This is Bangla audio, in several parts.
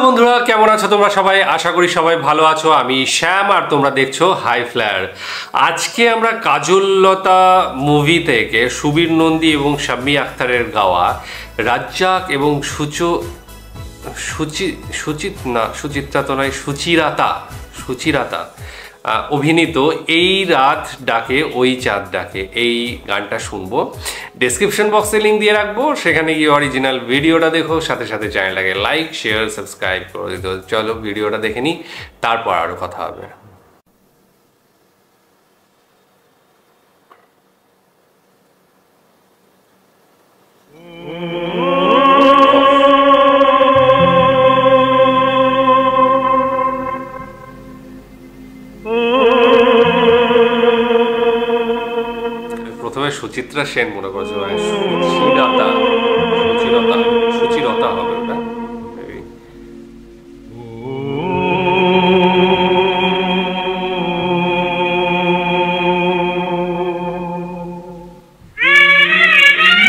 বন্ধুরা, কেমন আছো তোমরা সবাই? আশা করি সবাই ভালো আছো। আমি শ্যাম আর তোমরা দেখছো হাই ফ্লায়ার। আজকে আমরা কাজললতা মুভি থেকে সুবীর নন্দী এবং শাম্মী আখতারের গাওয়া রাজ্জাক এবং সুচিরাতা অভিনীত এই রাত ডাকে ওই চাঁদ ডাকে এই গানটা শুনবো। ডেসক্রিপশন বক্সে লিঙ্ক দিয়ে রাখবো, সেখানে গিয়ে অরিজিনাল ভিডিওটা দেখো, সাথে সাথে চ্যানেলটাকে লাইক শেয়ার সাবস্ক্রাইব করে দিতে। চলো ভিডিওটা দেখে নিই, তারপর আরও কথা হবে। সুচিত্রা সেন মনে করছে, সুচিরতা হবে ওটা।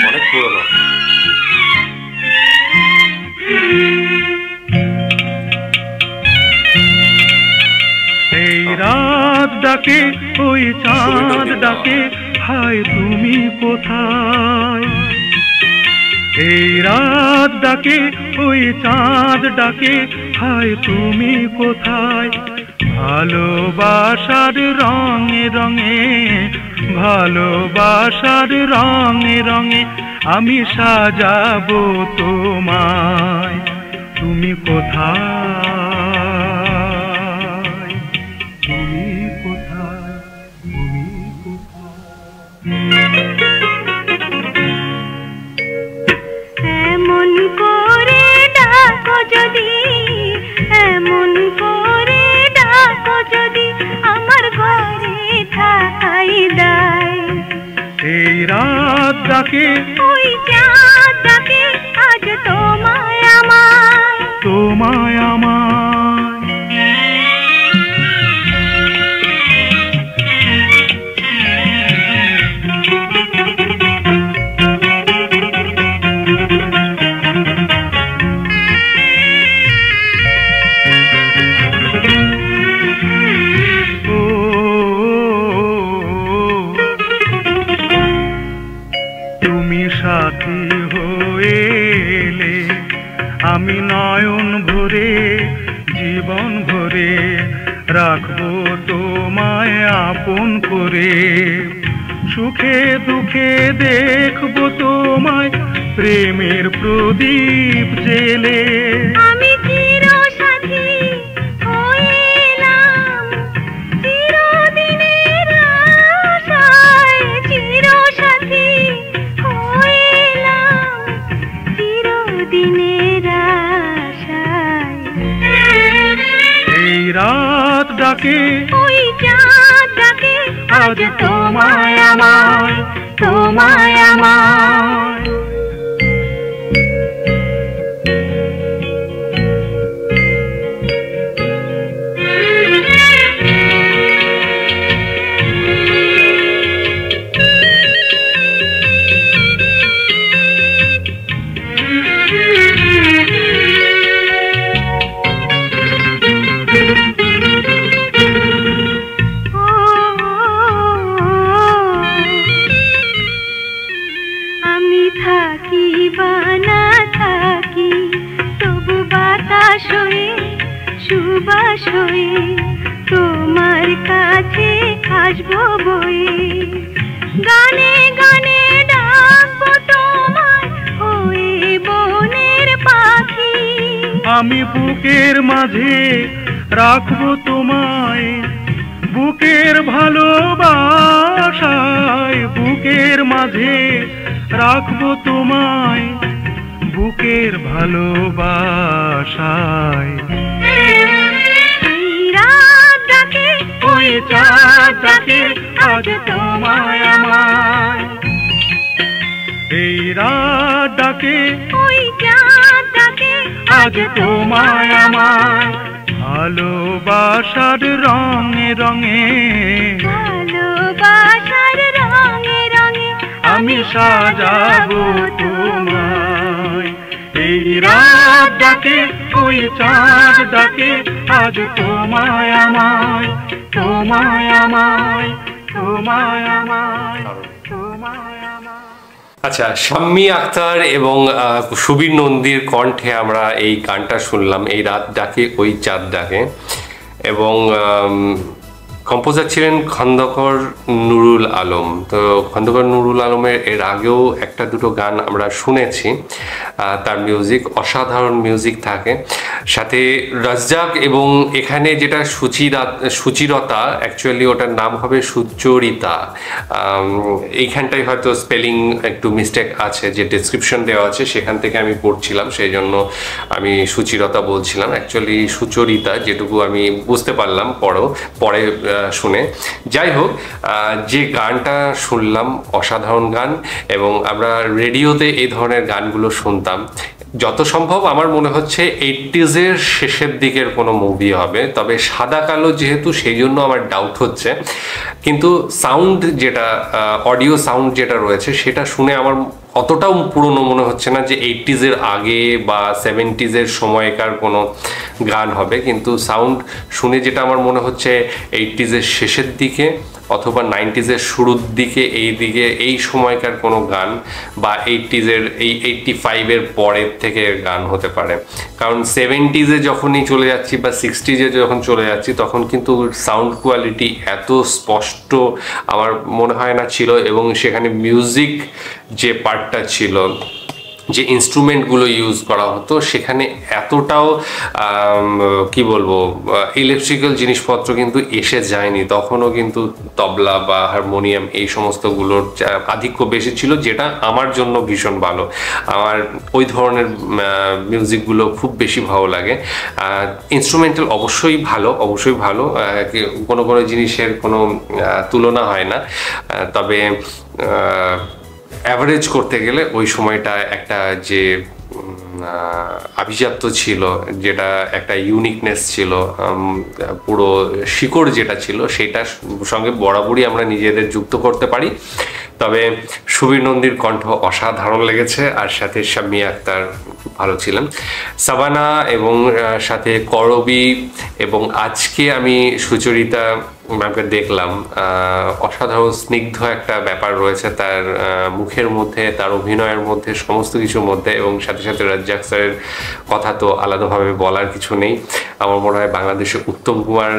অনেক পুরনো। এই রাত ডাকে ওই চাঁদ ডাকে, হায় তুমি কোথায়? এই রাত ডাকে ওই চাঁদ ডাকে, হায় তুমি কোথায়? ভালোবাসার রঙে রঙে, ভালোবাসার রঙে রঙে আমি সাজাবো তোমায়। তুমি কোথায়? তুমি কোথায়? তুমি এমন করে ডাকো যদি, এমন করে ডাকো যদি, আমার ঘরে থাকাই দায়। এই রাত ডাকে ওই চাঁদ ডাকে, আজ তোমায় আমায়, তোমায় আমায়। সাথী হয়ে এলে আমি নয়ন ভরে, জীবন ভরে রাখবো তোমায় আপন করে। সুখে দুঃখে দেখবো তোমায় প্রেমের প্রদীপ জেলে। আমি চিরসাথী হয়ে এলাম চিরদিনের আশায়, চিরসাথী হয়ে এলাম চিরদিনের আশায়। এই রাত ডাকে ওই চাঁদ ডাকে, আজ তোমায় আমায়, তোমায় আমায়। আমি থাকি বা না থাকি, তবু বাতাস হয়ে সুবাস হয়ে তোমার কাছে আসবো বয়ে। গানে গানে ডাকবো তোমায় হয়ে বনের পাখি। আমি বুকের মাঝে রাখবো তোমায়, বুকের ভালোবাসায়, বুকের মাঝে রাখবো তোমায়, বুকের ভালোবাসায়। এই রাত ডাকে ওই চাঁদ ডাকে, আজ তোমায় আমায়। এই রাত ডাকে ওই চাঁদ ডাকে, আজ তোমায় আমায়। ভালোবাসার রঙে রঙে, ভালোবাসার রঙে রঙে আমি সাজাবো তোমায়। এই এই রাত ডাকে ওই চাঁদ ডাকে আজ তোমায় আমায় তোমায় আমায় তোমায় আমায় তোমায় আমায়। আচ্ছা, শাম্মী আখতার এবং সুবীর নন্দীর কণ্ঠে আমরা এই গানটা শুনলাম, এই রাত ডাকে ওই চাঁদ ডাকে, এবং কম্পোজার ছিলেন খন্দকার নুরুল আলম। তো খন্দকার নুরুল আলমের এর আগেও একটা দুটো গান আমরা শুনেছি, তার মিউজিক অসাধারণ মিউজিক থাকে, সাথে রাজ্জাক, এবং এখানে যেটা সুচিরতা, অ্যাকচুয়ালি ওটার নাম হবে সুচরিতা। এইখানটায় হয়তো স্পেলিং একটু মিস্টেক আছে, যে ডেসক্রিপশন দেওয়া আছে সেখান থেকে আমি পড়ছিলাম, সেই জন্য আমি সুচিরতা বলছিলাম, অ্যাকচুয়ালি সুচরিতা, যেটুকু আমি বুঝতে পারলাম পরে শুনে। যাই হোক, যে গানটা শুনলাম অসাধারণ গান, এবং আমরা রেডিওতে এই ধরনের গানগুলো শুনতাম। যত সম্ভব আমার মনে হচ্ছে 80s-এর শেষের দিকের কোনো মুভি হবে, তবে সাদা কালো যেহেতু, সেই জন্য আমার ডাউট হচ্ছে। কিন্তু সাউন্ড যেটা, অডিও সাউন্ড যেটা রয়েছে, সেটা শুনে আমার অতটাও পুরনো মনে হচ্ছে না যে 80s-এর আগে বা 70s-এর সময়কার কোনো গান হবে। কিন্তু সাউন্ড শুনে যেটা আমার মনে হচ্ছে 80s-এর শেষের দিকে অথবা 90s-এর শুরুর দিকে, এই সময়কার কোনো গান, বা 80s-এর এই 85-এর পরের থেকে গান হতে পারে। কারণ 70s-এ যখনই চলে যাচ্ছি বা 60s-এ যখন চলে যাচ্ছি, তখন কিন্তু সাউন্ড কোয়ালিটি এত স্পষ্ট আমার মনে হয় না ছিল, এবং সেখানে মিউজিক যে পার্টটা ছিল, যে ইনস্ট্রুমেন্টগুলো ইউজ করা হতো, সেখানে এতটাও কি বলবো, ইলেকট্রিক্যাল জিনিসপত্র কিন্তু এসে যায়নি। তখনও কিন্তু তবলা বা হারমোনিয়াম এই সমস্তগুলোর আধিক্য বেশি ছিল, যেটা আমার জন্য ভীষণ ভালো। আমার ওই ধরনের মিউজিকগুলো খুব বেশি ভালো লাগে। ইনস্ট্রুমেন্টাল অবশ্যই ভালো, কোনো জিনিসের কোনো তুলনা হয় না, তবে অ্যাভারেজ করতে গেলে ওই সময়টা একটা যে আভিজাত্য ছিল, যেটা একটা ইউনিকনেস ছিল, পুরো শিকড় যেটা ছিল, সেটার সঙ্গে বরাবরই আমরা নিজেদের যুক্ত করতে পারি। তবে সুবীর নন্দীর কণ্ঠ অসাধারণ লেগেছে, আর সাথে শাম্মী আখতার ভালো ছিলেন, সাবানা এবং সাথে করবি, এবং আজকে আমি সুচরিতা ম্যামকে দেখলাম, অসাধারণ স্নিগ্ধ একটা ব্যাপার রয়েছে তার মুখের মধ্যে, তার অভিনয়ের মধ্যে, সমস্ত কিছুর মধ্যে, এবং সাথে সাথে রাজ্জাক স্যারের কথা তো আলাদাভাবে বলার কিছু নেই। আমার মনে হয় বাংলাদেশে উত্তম কুমার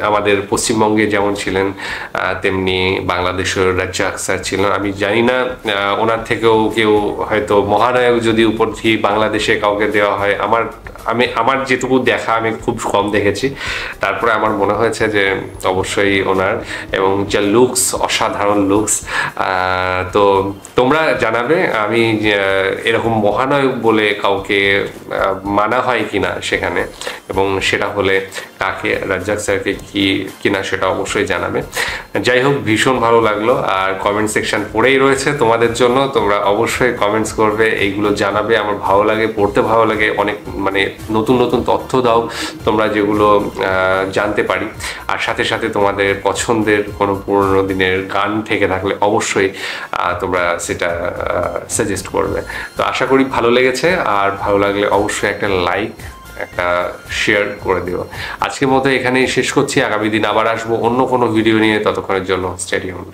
আমাদের পশ্চিমবঙ্গে যেমন ছিলেন, তেমনি বাংলাদেশের রাজ্জাক স্যার ছিলেন। আমি জানি না ওনার থেকেও কেউ হয়তো মহানায়ক যদি উপর দিয়ে বাংলাদেশে কাউকে দেওয়া হয়, আমার যেটুকু দেখা আমি খুব কম দেখেছি। তারপরে আমার মনে হয়েছে যে অবশ্যই ওনার, এবং যা লুকস, অসাধারণ লুকস। তো তোমরা জানাবে আমি এরকম মহানায়ক বলে কাউকে মানা হয় কিনা সেখানে, এবং সেটা হলে কাকে, রাজ্জাক স্যারকে কিনা, সেটা অবশ্যই জানাবে। যাই হোক, ভীষণ ভালো লাগলো, আর কমেন্ট সেকশন পড়েই রয়েছে তোমাদের জন্য, তোমরা অবশ্যই কমেন্টস করবে, এইগুলো জানাবে। আমার ভালো লাগে, পড়তে ভালো লাগে, অনেক নতুন তথ্য দাও তোমরা, যেগুলো জানতে পারি। আর সাথে সাথে তোমাদের পছন্দের কোনো পুরনো দিনের গান থেকে থাকলে অবশ্যই তোমরা সেটা সাজেস্ট করবে। তো আশা করি ভালো লেগেছে, আর ভালো লাগলে অবশ্যই একটা লাইক, একটা শেয়ার করে দিও। আজকের মতো এখানেই শেষ করছি, আগামী দিন আবার আসবো অন্য কোনো ভিডিও নিয়ে, ততক্ষণের জন্য স্টে টিউনড।